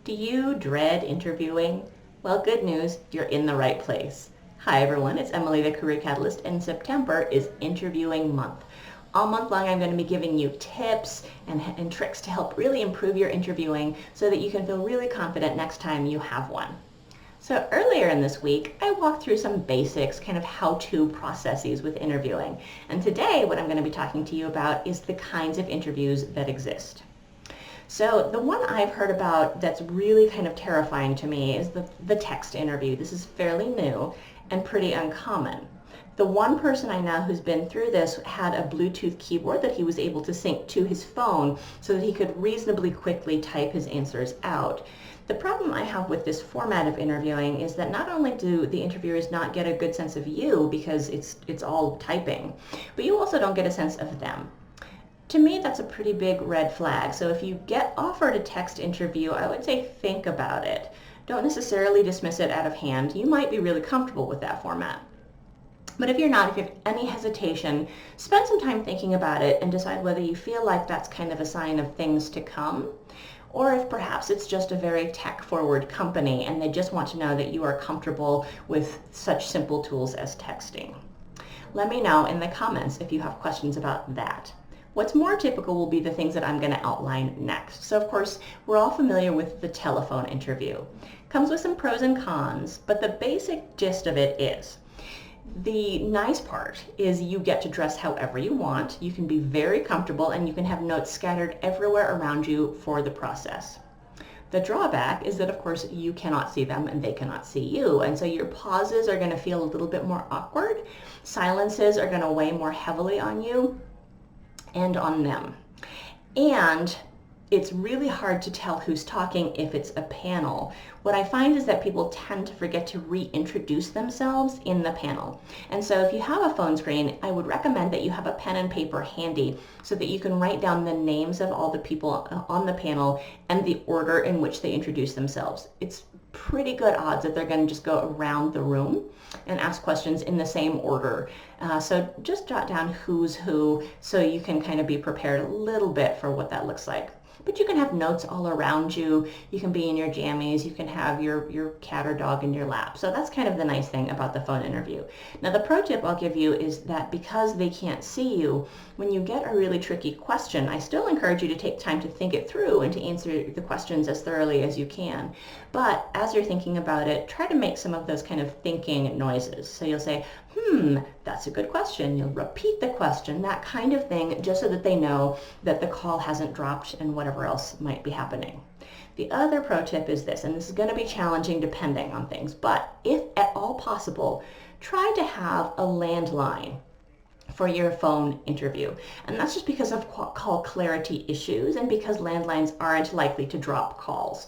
Do you dread interviewing? Well, good news, you're in the right place. Hi everyone, it's Emily the Career Catalyst, and September is interviewing month. All month long I'm going to be giving you tips and tricks to help really improve your interviewing so that you can feel really confident next time you have one. So earlier in this week, I walked through some basics, kind of how-to processes with interviewing. And today what I'm going to be talking to you about is the kinds of interviews that exist. So the one I've heard about that's really kind of terrifying to me is the text interview. This is fairly new and pretty uncommon. The one person I know who's been through this had a Bluetooth keyboard that he was able to sync to his phone so that he could reasonably quickly type his answers out. The problem I have with this format of interviewing is that not only do the interviewers not get a good sense of you because it's all typing, but you also don't get a sense of them. To me, that's a pretty big red flag. So if you get offered a text interview, I would say think about it. Don't necessarily dismiss it out of hand. You might be really comfortable with that format. But if you're not, if you have any hesitation, spend some time thinking about it and decide whether you feel like that's kind of a sign of things to come, or if perhaps it's just a very tech-forward company and they just want to know that you are comfortable with such simple tools as texting. Let me know in the comments if you have questions about that. What's more typical will be the things that I'm going to outline next. So of course, we're all familiar with the telephone interview. Comes with some pros and cons, but the basic gist of it is, the nice part is you get to dress however you want. You can be very comfortable and you can have notes scattered everywhere around you for the process. The drawback is that of course you cannot see them and they cannot see you, and so your pauses are going to feel a little bit more awkward. Silences are going to weigh more heavily on you and on them. And it's really hard to tell who's talking if it's a panel. What I find is that people tend to forget to reintroduce themselves in the panel. And so if you have a phone screen, I would recommend that you have a pen and paper handy so that you can write down the names of all the people on the panel and the order in which they introduce themselves. It's pretty good odds that they're going to just go around the room and ask questions in the same order. So just jot down who's who so you can kind of be prepared a little bit for what that looks like. But you can have notes all around you. You can be in your jammies. You can have your cat or dog in your lap. So that's kind of the nice thing about the phone interview. Now the pro tip I'll give you is that because they can't see you, when you get a really tricky question, I still encourage you to take time to think it through and to answer the questions as thoroughly as you can. But as you're thinking about it, try to make some of those kind of thinking noises. So you'll say, that's a good question. You'll repeat the question, that kind of thing, just so that they know that the call hasn't dropped and whatever else might be happening. The other pro tip is this, and this is going to be challenging depending on things, but if at all possible, try to have a landline for your phone interview. And that's just because of call clarity issues and because landlines aren't likely to drop calls.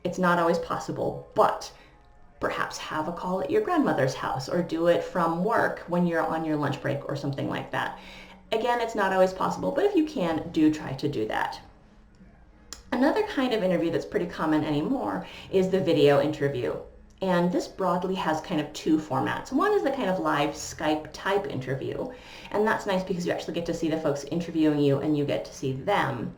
It's not always possible, but perhaps have a call at your grandmother's house or do it from work when you're on your lunch break or something like that. Again, it's not always possible, but if you can, do try to do that. Another kind of interview that's pretty common anymore is the video interview. And this broadly has kind of two formats. One is the kind of live Skype type interview, and that's nice because you actually get to see the folks interviewing you and you get to see them.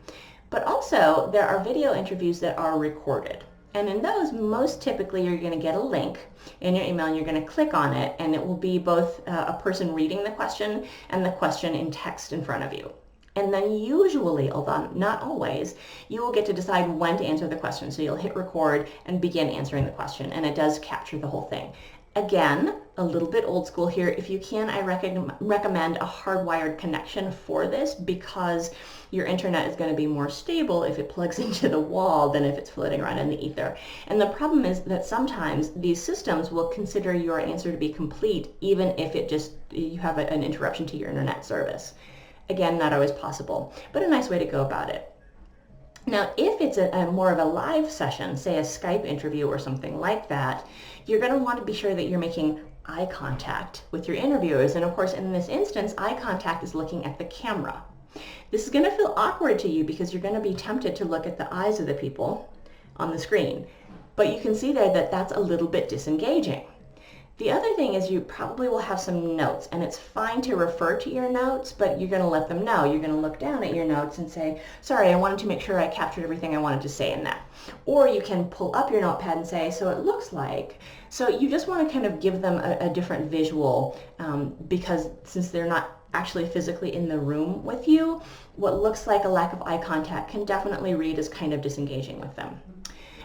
But also, there are video interviews that are recorded. And in those, most typically you're going to get a link in your email and you're going to click on it, and it will be both a person reading the question and the question in text in front of you. And then usually, although not always, you will get to decide when to answer the question. So you'll hit record and begin answering the question, and it does capture the whole thing. Again, a little bit old school here. If you can, I recommend a hardwired connection for this because your internet is going to be more stable if it plugs into the wall than if it's floating around in the ether. And the problem is that sometimes these systems will consider your answer to be complete even if you have an interruption to your internet service. Again, not always possible, but a nice way to go about it. Now, if it's a more of a live session, say a Skype interview or something like that, you're going to want to be sure that you're making eye contact with your interviewers. And of course, in this instance, eye contact is looking at the camera. This is going to feel awkward to you because you're going to be tempted to look at the eyes of the people on the screen. But you can see there that that's a little bit disengaging. The other thing is you probably will have some notes, and it's fine to refer to your notes, but you're going to let them know. You're going to look down at your notes and say, sorry, I wanted to make sure I captured everything I wanted to say in that. Or you can pull up your notepad and say, so it looks like. So you just want to kind of give them a different visual because since they're not actually physically in the room with you, what looks like a lack of eye contact can definitely read as kind of disengaging with them.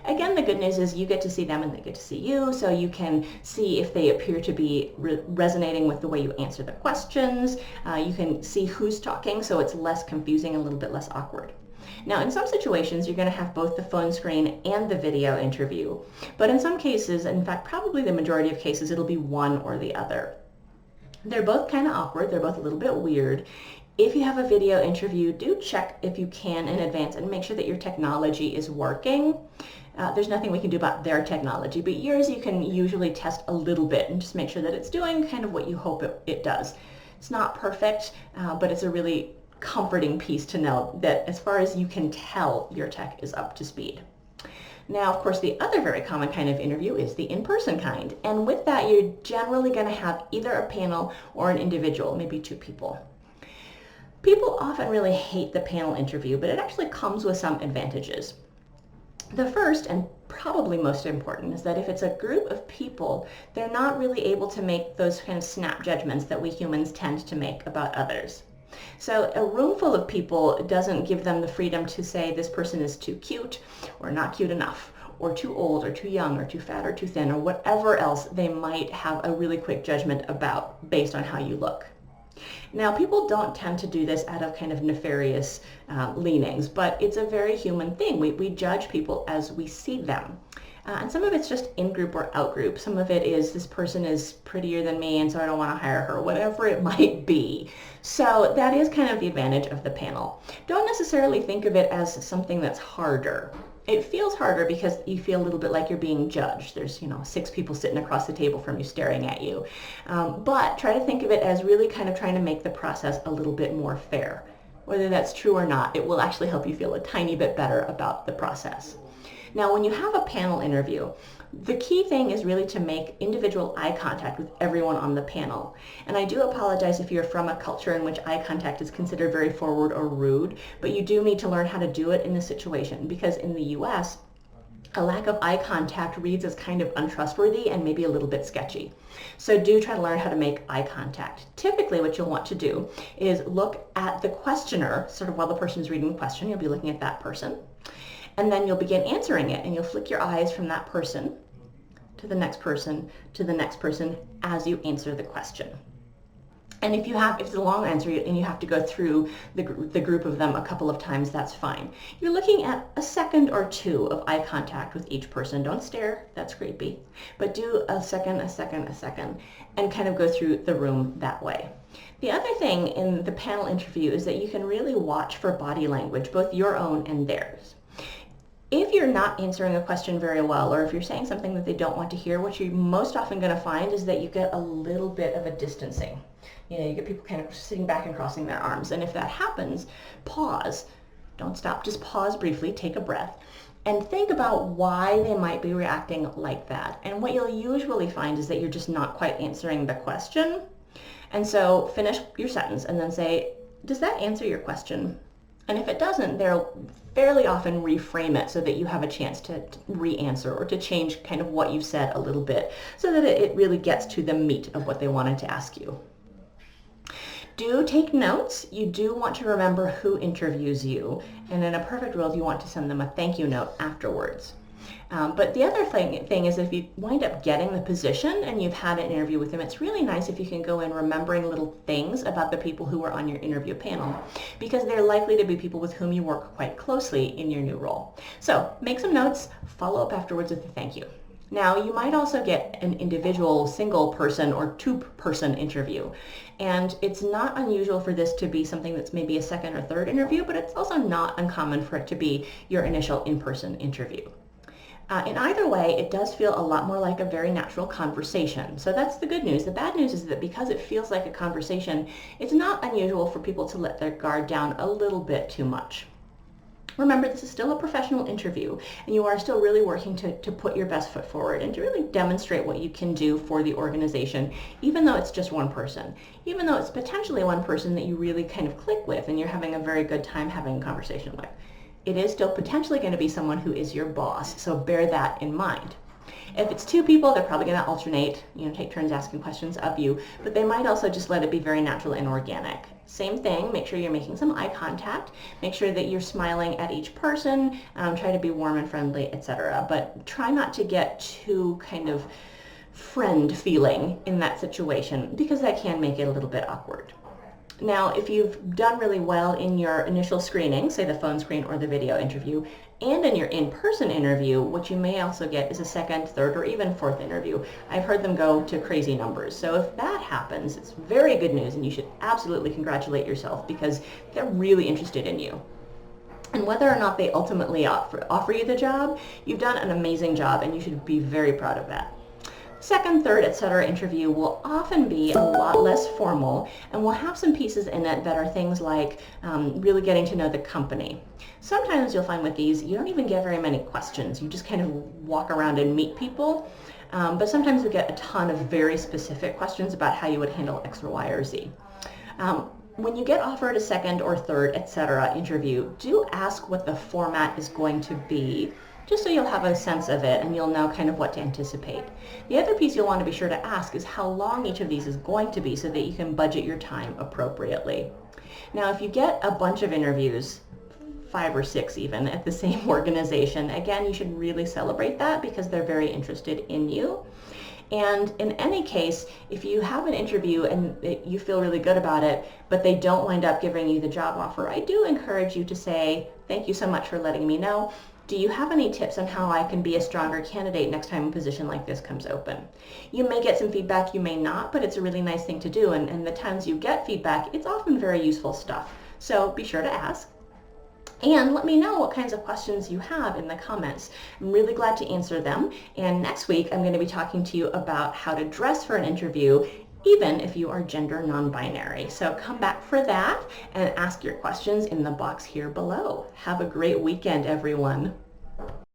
Again, the good news is you get to see them and they get to see you, so you can see if they appear to be resonating with the way you answer the questions. You can see who's talking, so it's less confusing, a little bit less awkward. Now, in some situations, you're going to have both the phone screen and the video interview, but in some cases, in fact, probably the majority of cases, it'll be one or the other. They're both kind of awkward. They're both a little bit weird. If you have a video interview, do check if you can in advance and make sure that your technology is working. There's nothing we can do about their technology, but yours you can usually test a little bit and just make sure that it's doing kind of what you hope it does. It's not perfect, but it's a really comforting piece to know that as far as you can tell, your tech is up to speed. Now, of course, the other very common kind of interview is the in-person kind. And with that, you're generally going to have either a panel or an individual, maybe two people. People often really hate the panel interview, but it actually comes with some advantages. The first, and probably most important, is that if it's a group of people, they're not really able to make those kind of snap judgments that we humans tend to make about others. So a room full of people doesn't give them the freedom to say this person is too cute or not cute enough or too old or too young or too fat or too thin or whatever else they might have a really quick judgment about based on how you look. Now, people don't tend to do this out of kind of nefarious leanings, but it's a very human thing. We judge people as we see them. And some of it's just in-group or out-group. Some of it is this person is prettier than me and so I don't want to hire her, whatever it might be. So that is kind of the advantage of the panel. Don't necessarily think of it as something that's harder. It feels harder because you feel a little bit like you're being judged. There's, 6 people sitting across the table from you staring at you. But try to think of it as really kind of trying to make the process a little bit more fair. Whether that's true or not, it will actually help you feel a tiny bit better about the process. Now, when you have a panel interview, the key thing is really to make individual eye contact with everyone on the panel. And I do apologize if you're from a culture in which eye contact is considered very forward or rude, but you do need to learn how to do it in this situation because in the US, a lack of eye contact reads as kind of untrustworthy and maybe a little bit sketchy. So do try to learn how to make eye contact. Typically what you'll want to do is look at the questioner, sort of while the person is reading the question, you'll be looking at that person. And then you'll begin answering it and you'll flick your eyes from that person to the next person to the next person as you answer the question. And if it's a long answer and you have to go through the group of them a couple of times, that's fine. You're looking at a second or two of eye contact with each person. Don't stare, that's creepy. But do a second, and kind of go through the room that way. The other thing in the panel interview is that you can really watch for body language, both your own and theirs. If you're not answering a question very well, or if you're saying something that they don't want to hear, what you're most often going to find is that you get a little bit of a distancing. You get people kind of sitting back and crossing their arms. And if that happens, pause. Don't stop, just pause briefly, take a breath, and think about why they might be reacting like that. And what you'll usually find is that you're just not quite answering the question. And so finish your sentence and then say, does that answer your question? And if it doesn't, they'll fairly often reframe it so that you have a chance to re-answer or to change kind of what you've said a little bit so that it really gets to the meat of what they wanted to ask you. Do take notes. You do want to remember who interviews you. And in a perfect world, you want to send them a thank you note afterwards. But the other thing is if you wind up getting the position and you've had an interview with them, it's really nice if you can go in remembering little things about the people who were on your interview panel because they're likely to be people with whom you work quite closely in your new role. So make some notes, follow up afterwards with a thank you. Now, you might also get an individual single person or two-person interview. And it's not unusual for this to be something that's maybe a second or third interview, but it's also not uncommon for it to be your initial in-person interview. In either way, it does feel a lot more like a very natural conversation. So that's the good news. The bad news is that because it feels like a conversation, it's not unusual for people to let their guard down a little bit too much. Remember, this is still a professional interview, and you are still really working to put your best foot forward and to really demonstrate what you can do for the organization, even though it's just one person, even though it's potentially one person that you really kind of click with and you're having a very good time having a conversation with. It is still potentially going to be someone who is your boss, so bear that in mind. If it's two people, they're probably going to alternate, take turns asking questions of you, but they might also just let it be very natural and organic. Same thing, make sure you're making some eye contact, make sure that you're smiling at each person, try to be warm and friendly, etc. But try not to get too kind of friend feeling in that situation because that can make it a little bit awkward. Now, if you've done really well in your initial screening, say the phone screen or the video interview, and in your in-person interview, what you may also get is a second, third, or even fourth interview. I've heard them go to crazy numbers. So if that happens, it's very good news, and you should absolutely congratulate yourself because they're really interested in you. And whether or not they ultimately offer you the job, you've done an amazing job, and you should be very proud of that. Second, third, etc. interview will often be a lot less formal and will have some pieces in it that are things like really getting to know the company. Sometimes you'll find with these, you don't even get very many questions. You just kind of walk around and meet people. But sometimes you get a ton of very specific questions about how you would handle X or Y or Z. When you get offered a second or third, etc. interview, do ask what the format is going to be, just so you'll have a sense of it and you'll know kind of what to anticipate. The other piece you'll want to be sure to ask is how long each of these is going to be so that you can budget your time appropriately. Now, if you get a bunch of interviews, 5 or 6 even, at the same organization, again, you should really celebrate that because they're very interested in you. And in any case, if you have an interview and you feel really good about it, but they don't wind up giving you the job offer, I do encourage you to say, thank you so much for letting me know. Do you have any tips on how I can be a stronger candidate next time a position like this comes open? You may get some feedback, you may not, but it's a really nice thing to do. And the times you get feedback, it's often very useful stuff. So be sure to ask. And let me know what kinds of questions you have in the comments. I'm really glad to answer them. And next week, I'm going to be talking to you about how to dress for an interview, even if you are gender non-binary. So come back for that and ask your questions in the box here below. Have a great weekend, everyone.